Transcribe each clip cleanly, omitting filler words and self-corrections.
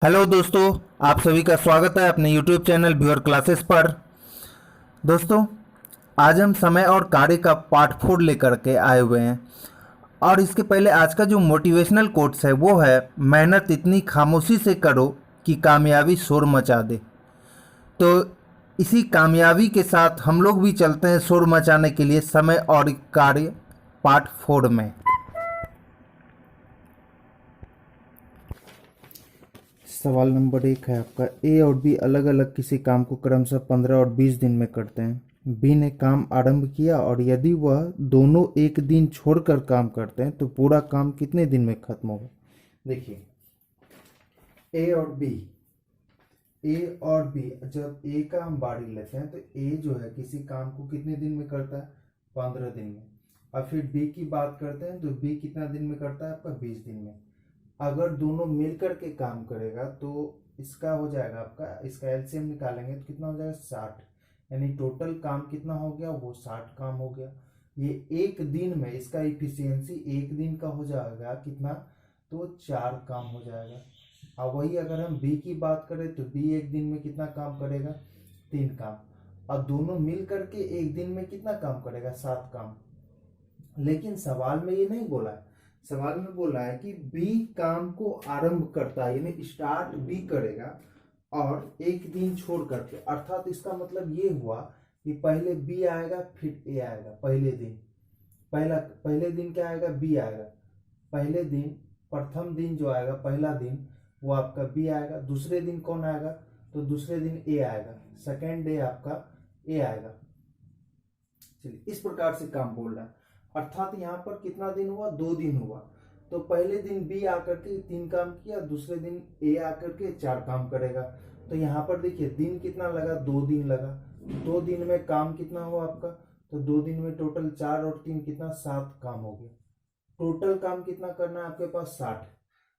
Hello दोस्तों, आप सभी का स्वागत है अपने YouTube चैनल व्यूअर क्लासेस पर। दोस्तों, आज हम समय और कार्य का पार्ट 4 लेकर के आए हुए हैं। और इसके पहले आज का जो मोटिवेशनल कोट्स है वो है, मेहनत इतनी खामोशी से करो कि कामयाबी शोर मचा दे। तो इसी कामयाबी के साथ हम लोग भी चलते हैं शोर मचाने के लिए समय और कार्य पार्ट 4 में। सवाल नंबर 1 है आपका, ए और बी अलग अलग किसी काम को क्रमशः 15 और 20 दिन में करते हैं। बी ने काम आरंभ किया और यदि वह दोनों एक दिन छोड़कर काम करते हैं तो पूरा काम कितने दिन में खत्म होगा। देखिए, ए और बी, जब ए का हम बारी लेते हैं तो ए जो है किसी काम को कितने दिन में करता है, 15 दिन में। और फिर बी की बात करते हैं तो बी कितना दिन में करता है, आपका 20 दिन में। अगर दोनों मिलकर के काम करेगा तो इसका हो जाएगा आपका, इसका एलसीएम निकालेंगे तो कितना हो जाएगा, 60। यानी टोटल काम कितना हो गया, वो 60 काम हो गया। ये एक दिन में इसका इफिशियंसी एक दिन का हो जाएगा कितना, तो 4 काम हो जाएगा। और वही अगर हम बी की बात करें तो बी एक दिन में कितना काम करेगा, 3 काम। और दोनों मिल करके एक दिन में कितना काम करेगा, 7 काम। लेकिन सवाल में ये नहीं बोला है, सवाल में बोला है कि बी काम को आरंभ करता है, यानी स्टार्ट बी करेगा और एक दिन छोड़ करके। अर्थात इसका मतलब ये हुआ कि पहले बी आएगा फिर ए आएगा। पहले दिन क्या आएगा, बी आएगा। पहले दिन, प्रथम दिन जो आएगा, पहला दिन वो आपका बी आएगा। दूसरे दिन कौन आएगा, तो दूसरे दिन ए आएगा। सेकेंड डे आपका ए आएगा। चलिए, इस प्रकार से काम बोल रहा है। अर्थात यहाँ पर कितना दिन हुआ, 2 दिन हुआ। तो पहले दिन बी आकर के 3 काम किया, दूसरे दिन ए आकर के 4 काम करेगा। तो यहाँ पर देखिए दिन कितना लगा, 2 दिन लगा। 2 दिन में काम कितना हुआ आपका, तो 2 दिन में टोटल 4 और 3 कितना, 7 काम हो गया। टोटल काम कितना करना है आपके पास, 60।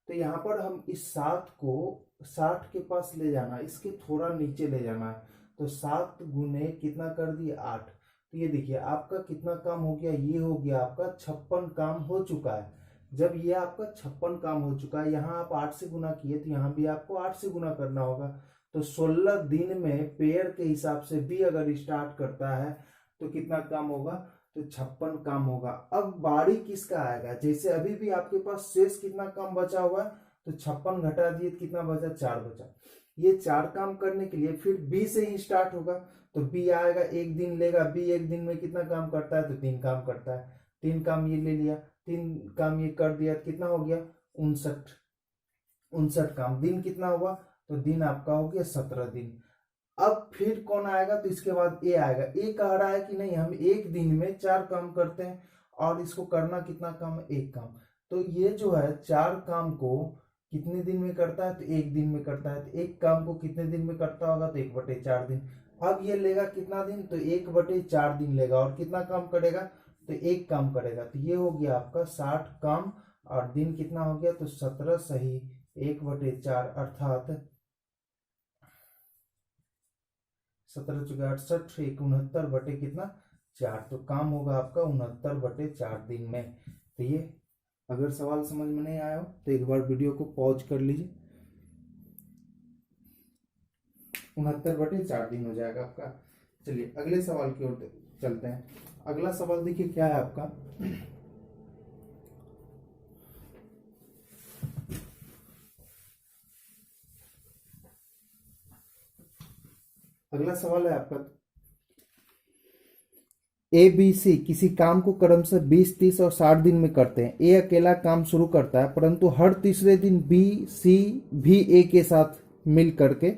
तो यहाँ पर हम इस 7 को 60 के पास ले जाना, इसके थोड़ा नीचे ले जाना है। तो 7 गुने कितना कर दिए, 8। तो ये देखिए आपका कितना काम हो गया, ये हो गया आपका 56 काम हो चुका है। जब ये आपका 56 काम हो चुका है, यहाँ आप 8 से गुना किए तो यहाँ भी आपको 8 से गुना करना होगा। तो 16 दिन में पेयर के हिसाब से भी अगर स्टार्ट करता है तो कितना काम होगा, तो 56 काम होगा। अब बारी किसका आएगा, जैसे अभी भी आपके पास शेष कितना काम बचा हुआ है, तो 56 घटा दिए तो कितना बचा, 4 बचा। ये 4 काम करने के लिए फिर बी से ही स्टार्ट होगा। तो बी आएगा, एक दिन लेगा। बी एक दिन में कितना काम करता है, तो 3 काम करता है। 3 काम ये ले लिया, 3 काम ये कर दिया, कितना हो गया, 59 काम। दिन कितना हुआ, तो दिन आपका हो गया 17 दिन। अब फिर कौन आएगा, तो इसके बाद ए आएगा। ए कह रहा है कि नहीं, हम एक दिन में 4 काम करते हैं और इसको करना कितना काम है, 1 काम। तो ये जो है 4 काम को कितने दिन में करता है, तो 1 दिन में करता है। तो 1 काम को कितने दिन में करता होगा, तो 1/4 दिन। अब ये लेगा कितना दिन, तो 1/4 दिन लेगा और कितना काम करेगा, तो 1 काम करेगा। तो ये हो गया आपका 60 काम और दिन कितना हो गया, तो 17 सही 1/4, अर्थात 17 चौके 68, 69 बटे कितना, 4। तो काम होगा आपका 69/4 दिन में। तो ये अगर सवाल समझ में नहीं आया हो तो एक बार वीडियो को पॉज कर लीजिए। 69/4 दिन हो जाएगा आपका। चलिए अगले सवाल की ओर चलते हैं। अगला सवाल देखिए क्या है आपका, अगला सवाल है आपका, ए बी सी किसी काम को क्रमशः 20, 30 और 60 दिन में करते हैं। ए अकेला काम शुरू करता है परंतु हर तीसरे दिन बी सी भी ए के साथ मिल करके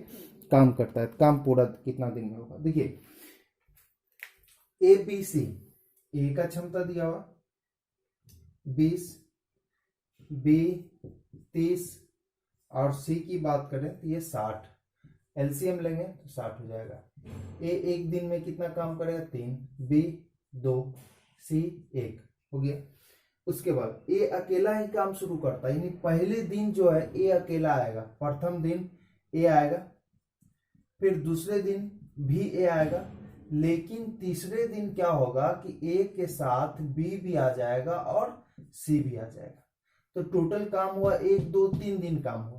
काम करता है। काम पूरा कितना दिन में होगा, देखिए ए बी सी, ए का क्षमता दिया हुआ 20, बी 30 और सी की बात करें तो ये 60। एलसीएम लेंगे तो 60 हो जाएगा। ए एक दिन में कितना काम करेगा, 3, बी 2, सी 1 हो गया। उसके बाद ए अकेला ही काम शुरू करता है, यानी पहले दिन जो है ए अकेला आएगा। प्रथम दिन ए आएगा, फिर दूसरे दिन भी ए आएगा, लेकिन तीसरे दिन क्या होगा कि ए के साथ बी भी आ जाएगा और सी भी आ जाएगा। तो टोटल काम हुआ 1, 2, 3 दिन काम हुआ।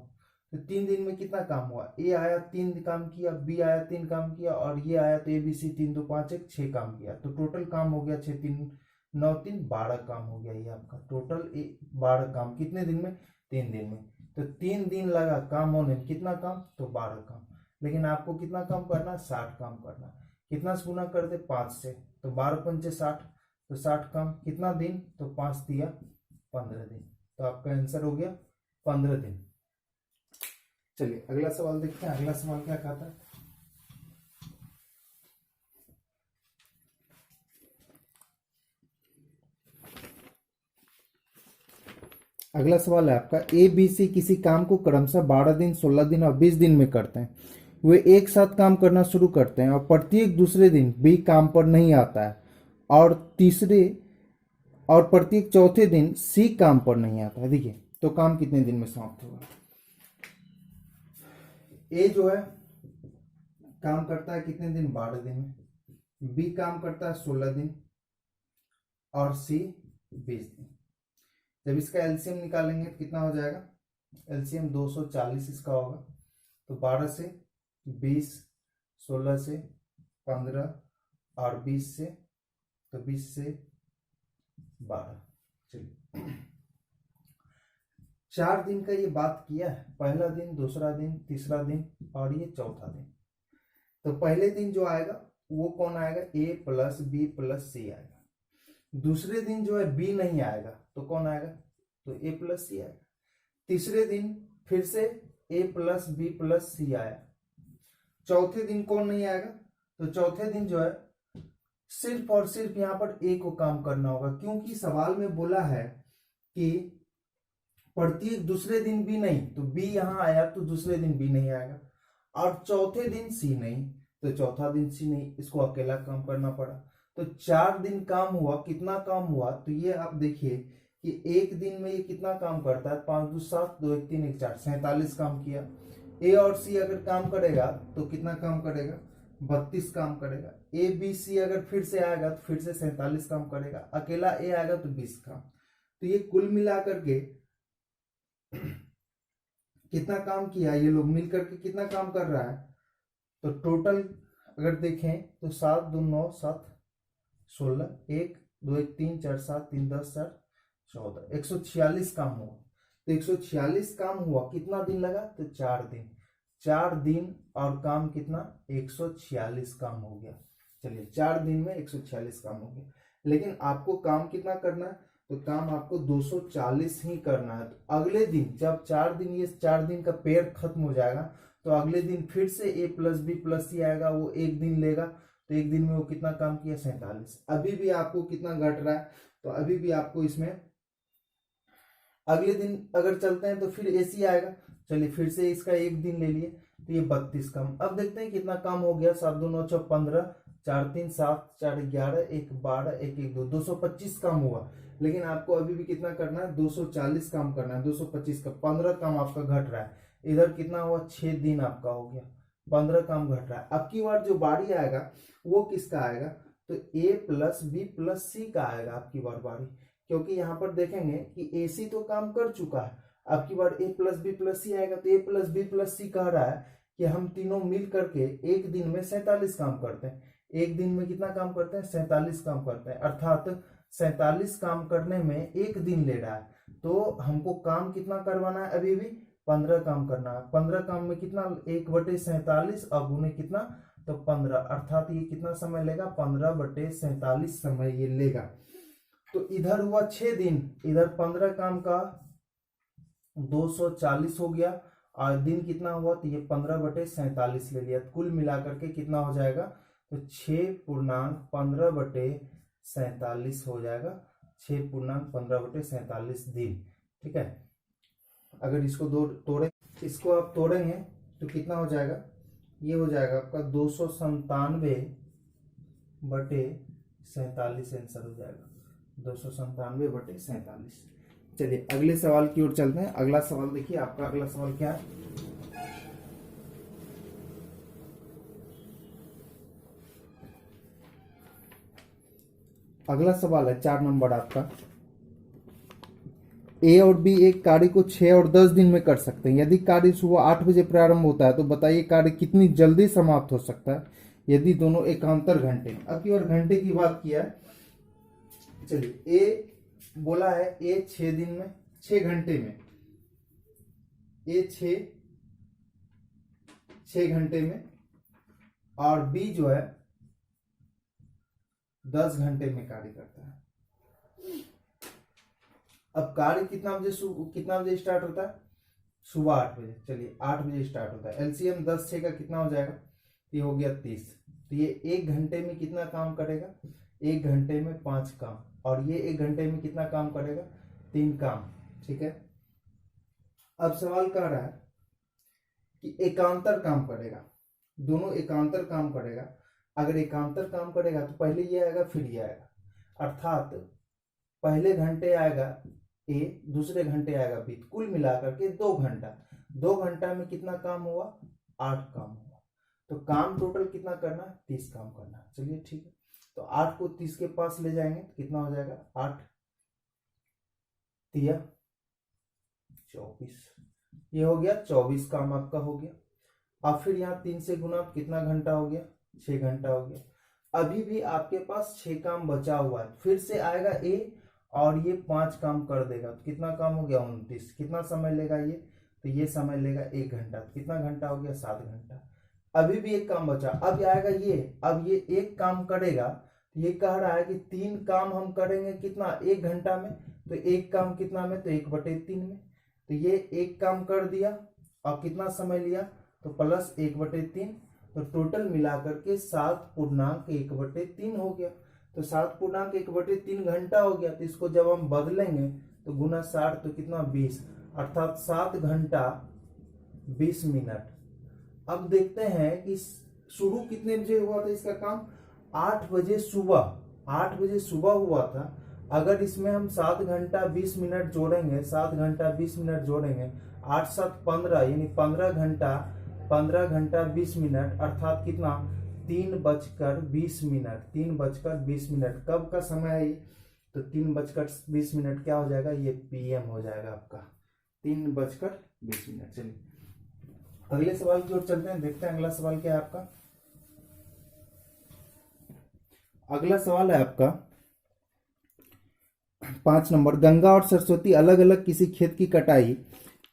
तो 3 दिन में कितना काम हुआ, ए आया 3 काम किया, बी आया 3 काम किया, और ये आया तो ए बी सी 3 2 5 1 6 काम किया। तो टोटल काम हो गया 6 3 9 3 12 काम हो गया। ये आपका टोटल 12 काम कितने दिन में, 3 दिन में। तो 3 दिन लगा काम होने में, कितना काम, तो 12 काम। लेकिन आपको कितना काम करना, 60 काम करना। कितना से गुना कर दे, 5 से, तो 12 पंचे 60, तो 60 काम कितना दिन, तो 5 दिया 15 दिन। तो आपका आंसर हो गया 15 दिन। चलिए अगला सवाल देखते हैं। अगला सवाल क्या कहता है, अगला सवाल है आपका, ए बी सी किसी काम को क्रमशः 12 दिन 16 दिन और 20 दिन में करते हैं। वे एक साथ काम करना शुरू करते हैं और प्रत्येक दूसरे दिन बी काम पर नहीं आता है, और प्रत्येक चौथे दिन सी काम पर नहीं आता है। देखिए तो काम कितने दिन में समाप्त होगा। ए जो है काम करता है कितने दिन, 12 दिन में। बी काम करता है 16 दिन और सी 20 दिन। जब इसका एलसीएम निकालेंगे तो कितना हो जाएगा, एलसीएम 240 इसका होगा। तो 12 से 20, 16 से 15 और 20 से, तो 20 से 12। चलिए 4 दिन का ये बात किया है, पहला दिन, दूसरा दिन, तीसरा दिन और ये चौथा दिन। तो पहले दिन जो आएगा वो कौन आएगा, ए प्लस बी प्लस सी आएगा। दूसरे दिन जो है बी नहीं आएगा, तो कौन आएगा, तो ए प्लस सी आएगा। तीसरे दिन फिर से ए प्लस बी प्लस सी आया। चौथे दिन कौन नहीं आएगा, तो चौथे दिन जो है सिर्फ और सिर्फ यहाँ पर ए को काम करना होगा, क्योंकि सवाल में बोला है कि प्रत्येक दूसरे दिन बी नहीं, तो बी यहाँ आया तो दूसरे दिन बी नहीं आएगा, और चौथे दिन सी नहीं, तो चौथा दिन सी नहीं, इसको अकेला काम करना पड़ा। तो 4 दिन काम हुआ। कितना काम हुआ, तो ये आप देखिए कि एक दिन में ये कितना काम करता है, 5 2 7 2 1 3 1 4 47 काम किया। ए और सी अगर काम करेगा तो कितना काम करेगा, 32 काम करेगा। ए बी सी अगर फिर से आएगा तो फिर से 47 काम करेगा। अकेला ए आएगा तो 20 काम। तो ये कुल मिलाकर के कितना काम किया, ये लोग मिलकर के कितना काम कर रहा है, तो टोटल अगर देखें तो 7 2 9 7 16 1 2 1 3 4 7 3 10 7 14 146 काम हुआ। तो 146 काम हुआ, कितना दिन लगा, तो 4 दिन। 4 दिन और काम कितना, 146 काम हो गया। चलिए 4 दिन में 146 काम हो गया। लेकिन आपको काम कितना करना है, तो काम आपको 240 ही करना है। तो अगले दिन जब 4 दिन, ये 4 दिन का पेयर खत्म हो जाएगा, तो अगले दिन फिर से ए प्लस बी प्लस सी आएगा, वो एक दिन लेगा। तो एक दिन में वो कितना काम किया, 47। अभी भी आपको कितना घट रहा है, तो अभी भी आपको इसमें अगले दिन अगर चलते हैं तो फिर एसी आएगा। चलिए फिर से इसका एक दिन ले लिए, तो ये 32 काम। अब देखते हैं कितना काम हो गया, 7 2 9 6 15 4 3 7 4 11 1 12 1 1 2 225 काम हुआ। लेकिन आपको अभी भी कितना करना है, 240 काम करना है। 225 का 15 काम आपका घट रहा है। इधर कितना हुआ, 6 दिन आपका हो गया, 15 काम घट रहा है। अब की बार जो बारी आएगा वो किसका आएगा, तो ए प्लस बी प्लस सी का आएगा आपकी बार बारी, क्योंकि यहाँ पर देखेंगे कि ए सी तो काम कर चुका है। अब की बार ए प्लस बी प्लस सी आएगा, तो ए प्लस बी प्लस सी कह रहा है कि हम तीनों मिल करके एक दिन में 47 काम करते हैं। एक दिन में कितना काम करते हैं, 47 काम करते हैं, अर्थात 47 काम करने में एक दिन ले रहा है। तो हमको काम कितना करवाना है, अभी भी 15 काम करना है। 15 काम में कितना, 1/47 और गुने कितना, तो 15, अर्थात ये कितना समय लेगा, 15/47 समय ये लेगा। तो इधर हुआ 6 दिन, इधर 15 काम का 240 हो गया, और दिन कितना हुआ, तो ये 15/47 ले लिया। कुल मिलाकर के कितना हो जाएगा, तो 6.15/47 हो जाएगा। 6.15/47 दिन, ठीक है। अगर इसको तोड़े, इसको आप तोड़ेंगे तो कितना हो जाएगा, ये हो जाएगा आपका 297/47 आंसर हो जाएगा, 297/47। चलिए अगले सवाल की ओर चलते हैं। अगला सवाल देखिए, आपका अगला सवाल क्या है, अगला सवाल है 4 नंबर आपका। ए और बी एक कार्य को 6 और 10 दिन में कर सकते हैं। यदि कार्य सुबह 8 बजे प्रारंभ होता है तो बताइए कार्य कितनी जल्दी समाप्त हो सकता है यदि दोनों एकांतर घंटे। अब की बार घंटे की बात किया है, चलिए ए बोला है ए 6 दिन में, 6 घंटे में, ए 6 घंटे में, और बी जो है 10 घंटे में कार्य करता है। अब कार्य कितना बजे स्टार्ट होता है? सुबह 8 बजे। चलिए 8 बजे स्टार्ट होता है। एलसीएम 10 6 का कितना हो जाएगा? ये हो गया 30। तो ये 1 घंटे में कितना काम करेगा? 1 घंटे में 5 काम। और ये 1 घंटे में कितना काम करेगा? 3 काम। ठीक है। अब सवाल कह रहा है कि एकांतर काम करेगा, दोनों एकांतर काम करेगा। अगर एकांतर काम करेगा तो पहले ये आएगा फिर ये आएगा, अर्थात पहले घंटे आएगा ए, दूसरे घंटे आएगा बी, कुल मिलाकर के 2 घंटा। 2 घंटा में कितना काम हुआ? 8 काम हुआ। तो काम टोटल कितना करना है? 30 काम करना है। चलिए ठीक है, तो 8 को 30 के पास ले जाएंगे तो कितना हो जाएगा? 8 तिया 24। ये हो गया 24 काम आपका हो गया। अब फिर यहाँ 3 से गुना कितना घंटा हो गया? 6 घंटा हो गया। अभी भी आपके पास 6 काम बचा हुआ है। फिर से आएगा ए और ये 5 काम कर देगा तो कितना काम हो गया? 29। कितना समय लेगा ये? तो ये समय लेगा 1 घंटा। तो कितना घंटा हो गया? 7 घंटा। अभी भी एक काम बचा। अब आएगा ये, अब ये एक काम करेगा। ये कह रहा है कि 3 काम हम करेंगे कितना? 1 घंटा में। तो एक काम कितना में? तो 1/3 में। तो ये एक काम कर दिया और कितना समय लिया? तो प्लस 1/3। तो टोटल मिलाकर के 7.1/3 हो गया। तो 7.1/3 घंटा हो गया। तो इसको जब हम बदलेंगे तो गुना 60 तो कितना? 20, अर्थात 7 घंटा 20 मिनट। अब देखते हैं कि शुरू कितने बजे हुआ था इसका काम? 8 बजे सुबह। 8 बजे सुबह हुआ था। अगर इसमें हम 7 घंटा 20 मिनट जोड़ेंगे, 7 घंटा 20 मिनट जोड़ेंगे, 8 7 15, यानी 15 घंटा 20 मिनट, अर्थात कितना? 3:20। 3:20। कब का समय है ये? तो 3:20 क्या हो जाएगा? ये पीएम हो जाएगा आपका, 3:20। चलिए अगले सवाल की ओर चलते हैं, देखते हैं अगला सवाल क्या है आपका। अगला सवाल है आपका 5 नंबर। गंगा और सरस्वती अलग अलग किसी खेत की कटाई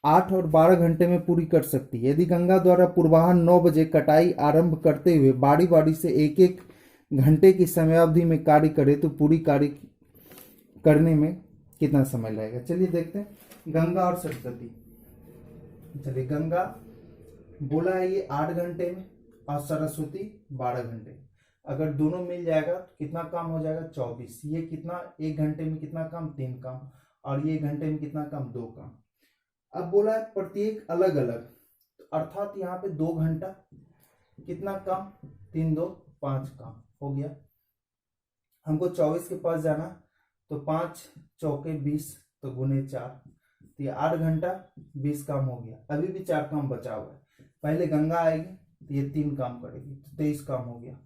8 और 12 घंटे में पूरी कर सकती है। यदि गंगा द्वारा पूर्वाह्न 9 बजे कटाई आरंभ करते हुए बारी बारी से एक एक घंटे की समयावधि में कार्य करे तो पूरी कार्य करने में कितना समय लगेगा? चलिए देखते हैं गंगा और सरस्वती। चलिए गंगा बोला है ये 8 घंटे में और सरस्वती 12 घंटे। अगर दोनों मिल जाएगा तो कितना काम हो जाएगा? 24। ये कितना? 1 घंटे में कितना काम? 3 काम। और ये 1 घंटे में कितना काम? 2 काम। अब बोला है प्रत्येक अलग अलग, तो अर्थात यहाँ पे 2 घंटा, कितना काम? 3 2 5 काम हो गया। हमको 24 के पास जाना, तो 5 चौके 20, तो गुने 4, तो ये 8 घंटा 20 काम हो गया। अभी भी 4 काम बचा हुआ है। पहले गंगा आएगी तो ये 3 काम करेगी, तो 23 काम हो गया।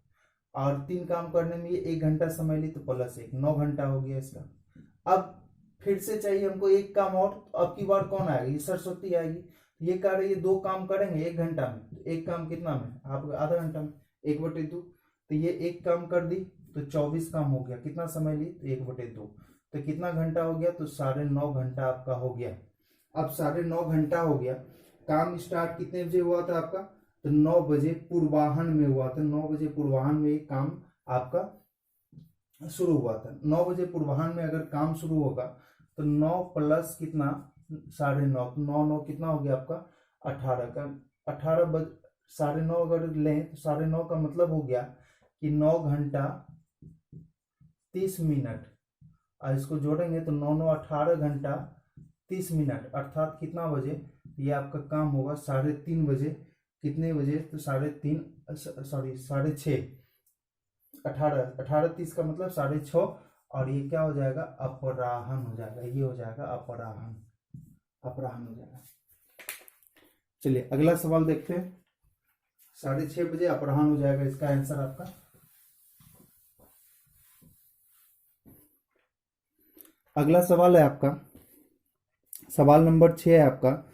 और 3 काम करने में ये 1 घंटा समय ली, तो प्लस 1, 9 घंटा हो गया इसका। अब फिर से चाहिए हमको एक काम और। तो अब की बार कौन आएगी? ये सरस्वती आएगी। ये कह रही है 2 काम करेंगे 1 घंटा में, तो एक काम कितना में? आप आधा घंटा में, 1/2। तो ये एक काम कर दी तो 24 काम हो गया। कितना समय ली? तो 1/2। तो कितना घंटा हो गया? तो 9.5 घंटा आपका हो गया। अब 9.5 घंटा हो गया। काम स्टार्ट कितने बजे हुआ था आपका? तो 9 बजे पूर्वाह्न में हुआ था। 9 बजे पूर्वाह्न में एक काम आपका शुरू हुआ था। 9 बजे पूर्वाह्न में अगर काम शुरू होगा तो 9 प्लस कितना? 9.5। 9 कितना हो गया आपका? 18 का। 18 9.5 अगर लें तो 9.5 का मतलब हो गया कि 9 घंटा 30 मिनट। और इसको जोड़ेंगे तो 9 9 18 घंटा 30 मिनट, अर्थात कितना बजे? ये आपका काम होगा 3:30 बजे। कितने बजे? तो 6:30। 18 30 का मतलब 6:30। और ये क्या हो जाएगा? अपराह्न हो जाएगा। ये हो जाएगा अपराह्न हो जाएगा। चलिए अगला सवाल देखते हैं। 6:30 बजे अपराह्न हो जाएगा इसका आंसर आपका। अगला सवाल है आपका सवाल नंबर 6 है आपका,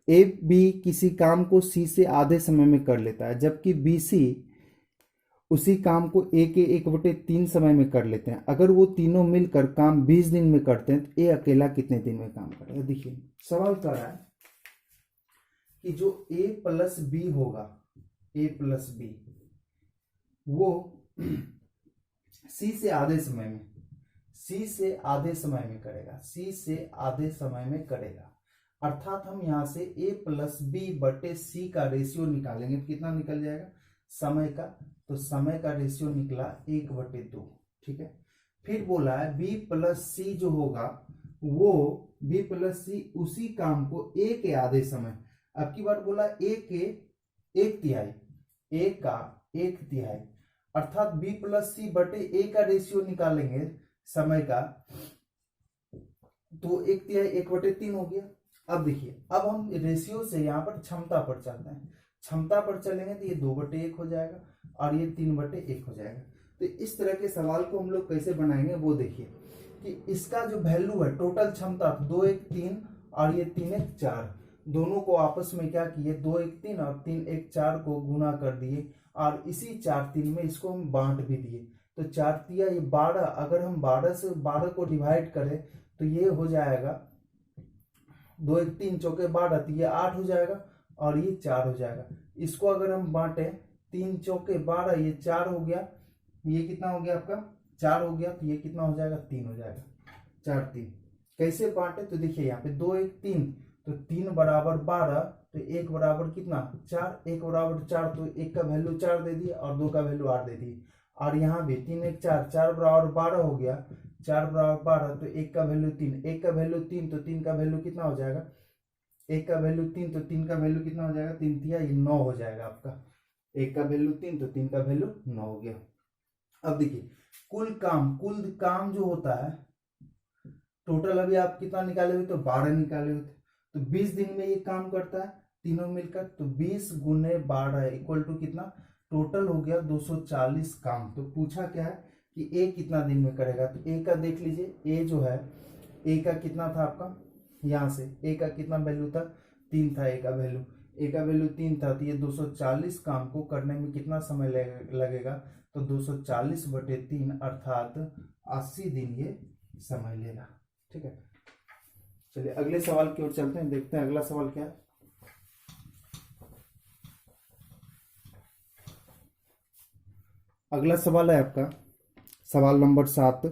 ए बी किसी काम को सी से आधे समय में कर लेता है, जबकि बी सी उसी काम को ए के 1/3 समय में कर लेते हैं। अगर वो तीनों मिलकर काम 20 दिन में करते हैं तो ए अकेला कितने दिन में काम करेगा। देखिए सवाल कह रहा है कि जो ए प्लस बी होगा, ए प्लस बी वो सी से आधे समय में, सी से आधे समय में करेगा, सी से आधे समय में करेगा। अर्थात हम यहां से ए प्लस बी बटे सी का रेशियो निकालेंगे तो कितना निकल जाएगा समय का, तो समय का रेशियो निकला 1/2। ठीक है, फिर बोला है बी प्लस सी जो होगा वो बी प्लस सी उसी काम को ए के आधे समय, अब की बार बोला ए के 1/3, ए का 1/3, अर्थात बी प्लस सी बटे ए का रेशियो निकालेंगे समय का, तो 1/3 1/3 हो गया। अब देखिए, अब हम रेशियो से यहाँ पर क्षमता पर चलते हैं, क्षमता पर चलेंगे तो ये 2/1 हो जाएगा और ये 3/1 हो जाएगा। तो इस तरह के सवाल को हम लोग कैसे बनाएंगे वो देखिए कि इसका जो वैल्यू है टोटल क्षमता 2 1 3 और ये 3 1 4, दोनों को आपस में क्या किए 2 1 3 और 3 1 4 को गुना कर दिए और इसी 4 3 में इसको हम बांट भी दिए, तो 4 3 ये 12, अगर हम 12 से 12 को डिवाइड करें तो ये हो जाएगा 2 1 3 चौके 12, तो ये 8 हो जाएगा और ये 4 हो जाएगा। इसको अगर हम बांटे 3 चौके 12, ये 4 हो गया, ये कितना हो गया आपका 4 हो गया, तो ये कितना हो जाएगा 3 हो जाएगा, 4 3। कैसे बांटे तो देखिए यहाँ पे 2 1 3, तो 3 बराबर 12, तो 1 बराबर कितना 4, 1 बराबर 4, तो 1 का वैल्यू 4 दे दिए और 2 का वैल्यू 8 दे दिए। और यहाँ भी 3 1 4, 4 बराबर 12 हो गया, 4 बराबर 12, तो 1 का वैल्यू 3, 1 का वैल्यू 3, तो 3 का वैल्यू कितना हो जाएगा, 1 का वैल्यू 3, तो 3 का वैल्यू कितना हो जाएगा 3 3 ये 9 हो जाएगा आपका, 1 का वैल्यू 3, तो 3 का वैल्यू 9 हो गया। अब देखिए कुल काम जो होता है टोटल, अभी आप कितना निकाले हुए तो 12 निकाले हुए थे, तो 20 दिन में ये काम करता है तीनों मिलकर, तो 20 गुने 12 इक्वल टू कितना, टोटल हो गया 240 काम। तो पूछा क्या है कि ए कितना दिन में करेगा, तो ए का देख लीजिए, ए जो है ए का कितना था आपका, यहाँ से ए का कितना वैल्यू था 3 था, ए का वैल्यू 3 था, तो ये 240 काम को करने में कितना समय लगेगा, तो 240/3 अर्थात 80 दिन ये समय लेगा। ठीक है, चलिए अगले सवाल की ओर चलते हैं, देखते हैं अगला सवाल क्या है। अगला सवाल है आपका सवाल नंबर 7।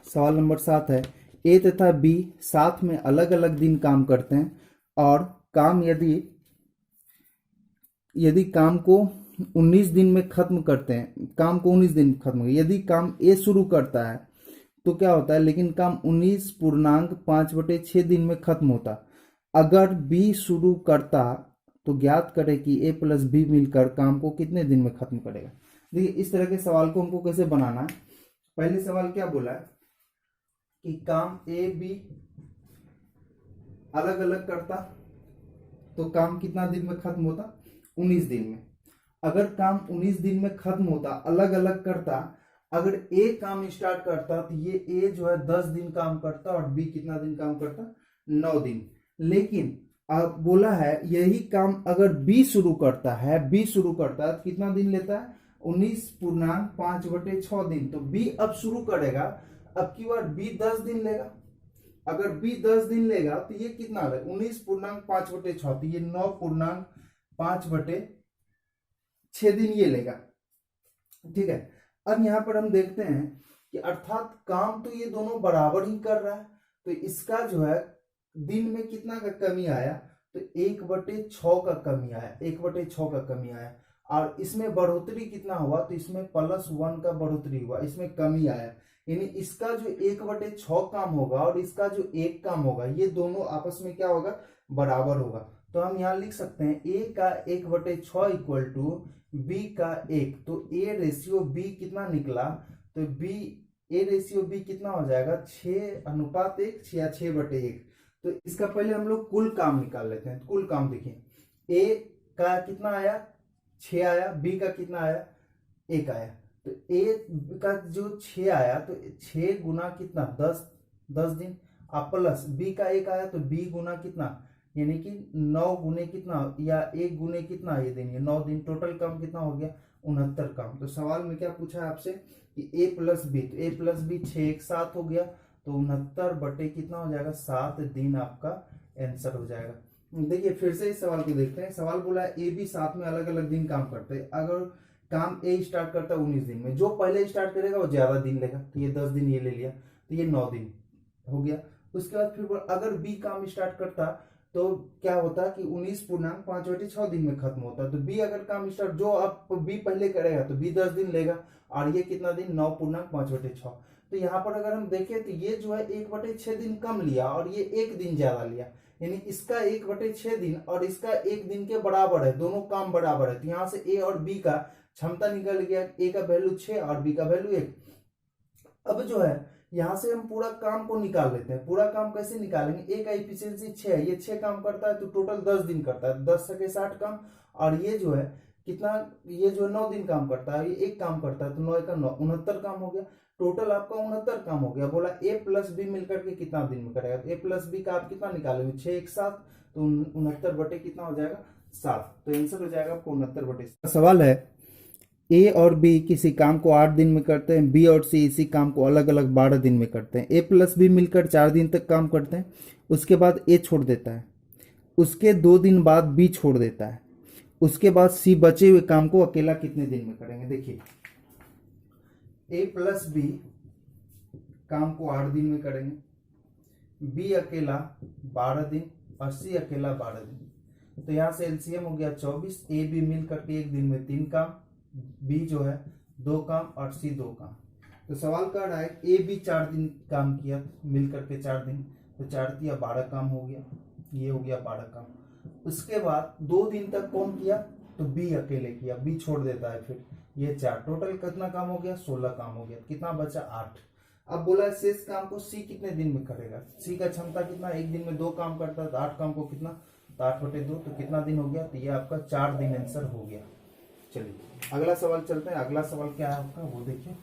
सवाल नंबर 7 है, ए तथा बी साथ में अलग अलग दिन काम करते हैं और काम यदि काम को 19 दिन में खत्म करते हैं, काम को 19 दिन में खत्म, यदि काम ए शुरू करता है तो क्या होता है, लेकिन काम 19.5/6 दिन में खत्म होता। अगर बी शुरू करता तो ज्ञात करें कि ए प्लस बी मिलकर काम को कितने दिन में खत्म करेगा। देखिए इस तरह के सवाल को हमको कैसे बनाना है। पहले सवाल क्या बोला है कि काम ए बी अलग अलग करता तो काम कितना दिन में खत्म होता, 19 दिन में। अगर काम 19 दिन में खत्म होता, अलग अलग करता, अगर ए काम स्टार्ट करता तो ये ए जो है 10 दिन काम करता और बी कितना दिन काम करता, 9 दिन। लेकिन अब बोला है यही काम अगर बी शुरू करता है तो कितना दिन लेता है, 19.5/6 दिन। तो बी अब शुरू करेगा, अब की बार बी 10 दिन लेगा, अगर बी 10 दिन लेगा तो ये कितना है 19.5/6, तो ये 9.5/6 दिन ये लेगा। ठीक है, अब यहां पर हम देखते हैं कि अर्थात काम तो ये दोनों बराबर ही कर रहा है, तो इसका जो है दिन में कितना का कमी आया, तो 1/6 का कमी आया, 1/6 का कमी आया। और इसमें बढ़ोतरी कितना हुआ, तो इसमें +1 का बढ़ोतरी हुआ, इसमें कमी आया। यानी इसका जो 1/6 काम होगा और इसका जो 1 काम होगा, ये दोनों आपस में क्या होगा, बराबर होगा। तो हम यहाँ लिख सकते हैं ए का 1/6 इक्वल टू बी का 1, तो ए रेशियो बी कितना निकला, तो बी ए रेशियो बी कितना हो जाएगा 6:1 या 6/1। तो इसका पहले हम लोग कुल काम निकाल लेते हैं। कुल काम देखिए, ए का कितना आया 6 आया, बी का कितना आया 1 आया, तो ए का जो 6 आया तो 6 गुना कितना 10 दिन, आप प्लस बी का 1 आया तो बी गुना कितना, यानी कि 9 गुने कितना या 1 गुने कितना ये दिन, ये 9 दिन। टोटल काम कितना हो गया 69 काम। तो सवाल में क्या पूछा है आपसे कि ए प्लस बी, तो ए प्लस बी 6 एक साथ हो गया तो 69 बटे कितना हो जाएगा 7 दिन आपका आंसर हो जाएगा। देखिए फिर से इस सवाल को देखते हैं। सवाल बोला है ए बी साथ में अलग अलग दिन काम करते हैं। अगर काम ए स्टार्ट करता है 19 दिन में, जो पहले स्टार्ट करेगा वो ज्यादा दिन लेगा, तो ये 10 दिन ये ले लिया तो ये 9 दिन हो गया। उसके बाद फिर अगर बी काम स्टार्ट करता तो क्या होता है कि 19.5/6 दिन में खत्म होता है। तो बी अगर काम स्टार्ट, जो आप बी पहले करेगा तो बी 10 दिन लेगा और ये कितना दिन 9.5/6। तो यहाँ पर अगर हम देखें तो ये जो है 1/6 दिन कम लिया और ये 1 दिन ज्यादा लिया, यानी इसका 1/6 दिन और इसका 1 दिन के बराबर है, दोनों काम बराबर है। तो यहाँ से ए और बी का क्षमता निकल गया, ए का वैल्यू 6 और बी का वैल्यू 1। अब जो है यहां से हम पूरा काम को निकाल लेते हैं। पूरा काम कैसे निकालेंगे, ए का इफिशियंसी 6 है, ये 6 काम करता है तो टोटल 10 दिन करता है, 10 सके 60 काम। और ये जो है कितना, ये जो 9 दिन काम करता है, ये 1 काम करता है तो 9 का 9 69 काम हो गया। टोटल आपका 69 काम हो गया। बोला ए प्लस बी मिलकर के कितना दिन में करेगा, तो ए प्लस बी का आप कितना निकालेंगे 6 एक साथ, तो 69 बटे कितना हो जाएगा 7। तो आंसर हो जाएगा आपको 69 बटे 7। सवाल है ए और बी किसी काम को 8 दिन में करते हैं, बी और सी इसी काम को अलग अलग 12 दिन में करते हैं। ए प्लस बी मिलकर 4 दिन तक काम करते हैं, उसके बाद ए छोड़ देता है, उसके 2 दिन बाद बी छोड़ देता है, उसके बाद सी बचे हुए काम को अकेला कितने दिन में करेंगे। देखिए ए प्लस बी काम को 8 दिन में करेंगे, बी अकेला 12 दिन और सी अकेला 12 दिन। तो यहां से एलसीएम हो गया 24। ए बी मिल करके 1 दिन में 3 काम, बी जो है 2 काम और सी 2 काम। तो सवाल कर रहा है ए बी 4 दिन काम किया मिल करके 4 दिन, तो 4 दिया 12 काम हो गया, ये हो गया 12 काम। उसके बाद 2 दिन तक कौन किया, तो बी अकेले किया, बी छोड़ देता है, फिर ये 4। टोटल कितना काम हो गया 16 काम हो गया। कितना बचा 8। अब बोला है शेष काम को सी कितने दिन में करेगा। सी का क्षमता कितना, 1 दिन में 2 काम करता है, तो 8 काम को कितना, तो 8/2, तो कितना दिन हो गया, तो ये आपका 4 दिन आंसर हो गया। चलिए अगला सवाल चलते हैं। अगला सवाल क्या है आपका वो देखिए।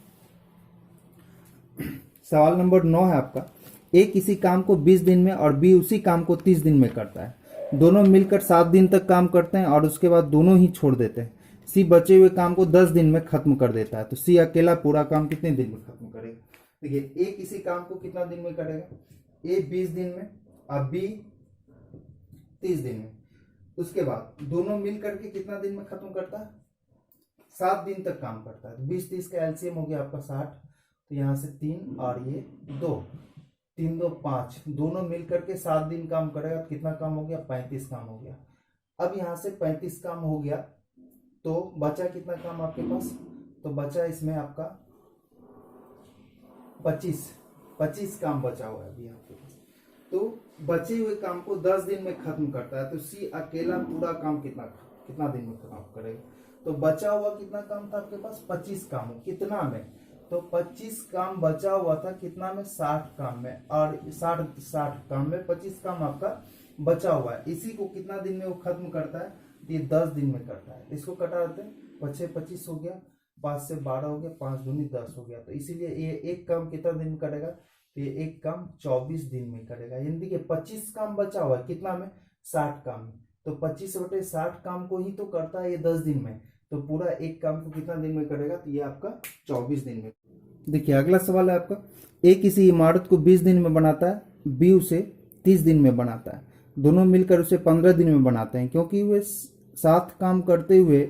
सवाल नंबर 9 है आपका, ए किसी काम को 20 दिन में और बी उसी काम को 30 दिन में करता है। दोनों मिलकर 7 दिन तक काम करते हैं और उसके बाद दोनों ही छोड़ देते हैं। सी बचे हुए काम को 10 दिन में खत्म कर देता है, तो सी अकेला पूरा काम कितने दिन में खत्म करेगा। देखिए ए किसी काम को कितना दिन में करेगा, ए 20 दिन में और बी 30 दिन में। उसके बाद दोनों मिल करके कितना दिन में खत्म करता है, 7 दिन तक काम करता है। 20-30 का एलसीएम हो गया आपका 60। तो यहाँ से 3 और ये 2, 3 2 5, दोनों मिल करके 7 दिन काम करेगा, तो कितना काम हो गया 35 काम हो गया। अब यहाँ से 35 काम हो गया तो बचा कितना काम आपके पास, तो बचा इसमें आपका 25 काम बचा हुआ है अभी आपके पास। तो बचे हुए काम को 10 दिन में खत्म करता है, तो सी अकेला पूरा काम कितना दिन में खत्म करेगा। तो बचा हुआ कितना काम था आपके पास 25 काम, कितना में, तो 25 काम बचा हुआ था कितना में 60 काम में, और 60 काम में 25 काम आपका बचा हुआ है। इसी को कितना दिन में वो खत्म करता है, तो ये 10 दिन में करता है। इसको कटा देते हैं, 5 25 हो गया, 5 से 12 हो गया, 5 दूनी 10 हो गया। तो इसीलिए ये एक काम कितना दिन में करेगा, तो ये एक काम 24 दिन में करेगा। यानी देखिए 25 काम बचा हुआ है कितना में 60 काम में, तो 25/60 काम को ही तो करता है ये 10 दिन में। तो पूरा एक काम को कितना दिन में करेगा, तो ये आपका 24 दिन में। देखिए अगला सवाल है आपका, ए किसी इमारत को 20 दिन में बनाता है, बी उसे 30 दिन में बनाता है। दोनों मिलकर उसे 15 दिन में बनाते हैं, क्योंकि वे साथ काम करते हुए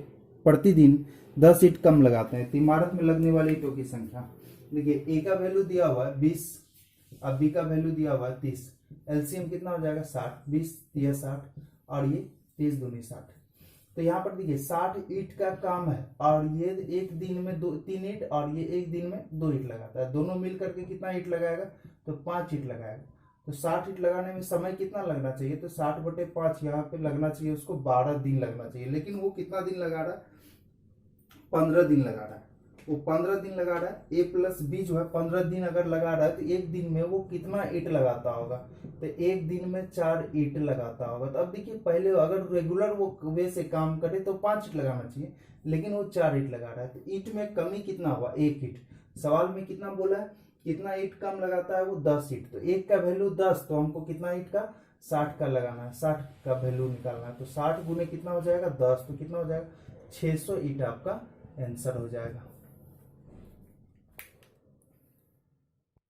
प्रतिदिन 10 ईंट कम लगाते हैं। तो इमारत में लगने वाली ईंटों की संख्या, देखिए ए का वैल्यू दिया हुआ है 20, अब बी का वैल्यू दिया हुआ है 30। एलसीएम कितना हो जाएगा 60, 20 दिया 60 और ये 30 दूनी 60। तो यहाँ पर देखिए 60 ईंट का काम है और ये एक दिन में 3 ईंट और ये एक दिन में 2 ईंट लगाता है। दोनों मिल करके कितना ईंट लगाएगा, तो 5 ईंट लगाएगा। तो 60 ईंट लगाने में समय कितना लगना चाहिए, तो 60/5 यहाँ पे लगना चाहिए उसको 12 दिन लगना चाहिए, लेकिन वो कितना दिन लगा रहा है 15 दिन लगा रहा है। वो 15 दिन लगा रहा है, ए प्लस बी जो है 15 दिन अगर लगा रहा है तो एक दिन में वो कितना ईंट लगाता होगा, तो एक दिन में 4 ईंट लगाता होगा। तो अब देखिए पहले अगर रेगुलर वो वे से काम करे तो 5 ईंट लगाना चाहिए, लेकिन वो 4 ईंट लगा रहा है, तो ईंट में कमी कितना हुआ, 1 ईंट। सवाल में कितना बोला है, कितना ईंट कम लगाता है, वो 10 ईंट। तो एक का वैल्यू 10, तो हमको कितना ईंट का 60 का लगाना है, 60 का वैल्यू निकालना है। तो 60 गुने कितना हो जाएगा 10, तो कितना हो जाएगा 600 ईंट आपका आंसर हो जाएगा।